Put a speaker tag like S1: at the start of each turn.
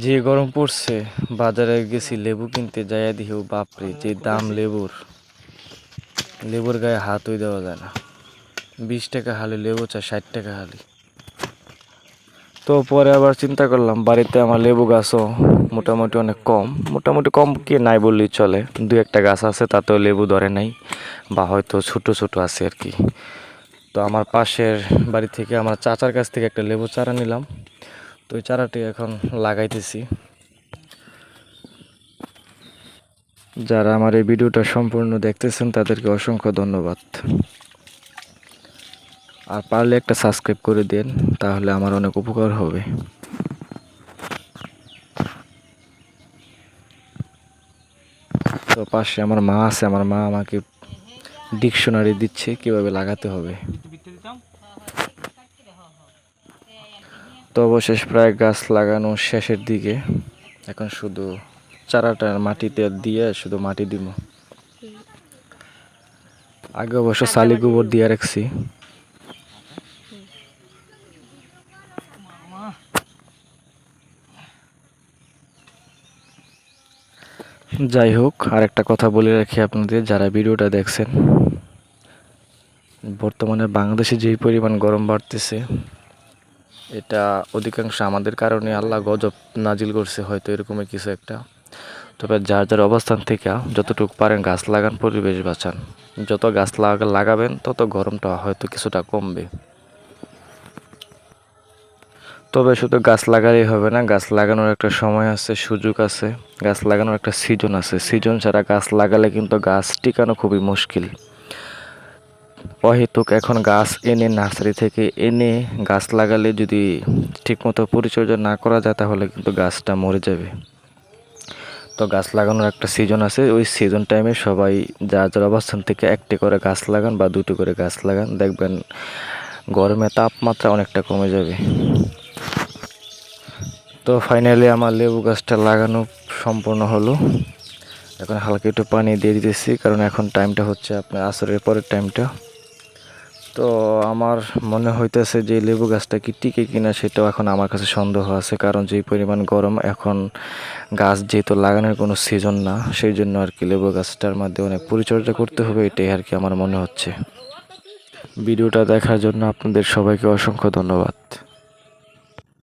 S1: যে গরম পড়ছে, বাজারে গেছি লেবু কিনতে, যাইয়া দেখি ও বাপরে যে দাম লেবুর! লেবুর গায়ে হাতই দেওয়া যায় না। 20 টাকা হালি লেবু চা, 60 টাকা হালি। তো পরে আবার চিন্তা করলাম, বাড়িতে আমার লেবু গাছও মোটামুটি অনেক কম, মোটামুটি কম কি নাই বললেই চলে। 2-1টা গাছ আছে, তাতেও লেবু ধরে নাই, বা হয়তো ছোট ছোট আছে আর কি। তো আমার পাশের বাড়ি থেকে আমার চাচার কাছ থেকে একটা লেবু চারা নিলাম। তো ওই চারাটি এখন লাগাইতেছি। যারা আমার এই ভিডিওটা সম্পূর্ণ দেখতেছেন তাদেরকে অসংখ্য ধন্যবাদ। আর পারলে একটা সাবস্ক্রাইব করে দেন, তাহলে আমার অনেক উপকার হবে। তো পাশে আমার মা আছে, আমার মা আমাকে ডিকশনারি দিচ্ছে কিভাবে লাগাতে হবে। তো অবশেষ প্রায় গাছ লাগানো শেষের দিকে, এখন শুধু চারাটা মাটিতে দিয়ে শুধু মাটি দিব। আগে অবশ্য শালি গোবর দিয়ে রাখছি। যাই হোক, আর একটা কথা বলে রাখি আপনাদের যারা ভিডিওটা দেখছেন, বর্তমানে বাংলাদেশে যেই পরিমাণ গরম বাড়তেছে, এটা অধিকাংশ আমাদের কারণে আল্লাহ গজব নাজিল করছে, হয়তো এরকমই কিছু একটা। তবে যার যার অবস্থান থেকে যতটুকু পারেন গাছ লাগান, পরিবেশ বাঁচান। যত গাছ লাগাবেন তত গরমটা হয়তো কিছুটা কমবে। তবে শুধু গাছ লাগালেই হবে না, গাছ লাগানোর একটা সময় আছে, সুযোগ আছে, গাছ লাগানোর একটা সিজন আছে। সিজন ছাড়া গাছ লাগালে কিন্তু গাছ টিকানো খুবই মুশকিল। অহেতুক এখন গাছ এনে নার্সারি থেকে এনে গাছ লাগালে যদি ঠিকমতো পরিচর্যা না করা যায়, তাহলে কিন্তু গাছটা মরে যাবে। তো গাছ লাগানোর একটা সিজন আছে, ওই সিজন টাইমে সবাই যার যার অবস্থান থেকে একটি করে গাছ লাগান বা 2টি করে গাছ লাগান, দেখবেন গরমে তাপমাত্রা অনেকটা কমে যাবে। তো ফাইনালি আমার লেবু গাছটা লাগানো সম্পূর্ণ হলো। এখন হালকা একটু পানি দিয়ে দিতেছি, কারণ এখন টাইমটা হচ্ছে আপনার আসরের পরের টাইমটা। তো আমার মনে হইতেছে যে লেবু গাছটা কি টিকে কিনা সেটাও এখন আমার কাছে সন্দেহ আছে, কারণ যেই পরিমাণ গরম এখন, গাছ যেহেতু লাগানোর কোনো সিজন না, সেই জন্য আর কি লেবু গাছটার মধ্যে অনেক পরিচর্যা করতে হবে, এটাই আর কি আমার মনে হচ্ছে। ভিডিওটা দেখার জন্য আপনাদের সবাইকে অসংখ্য ধন্যবাদ।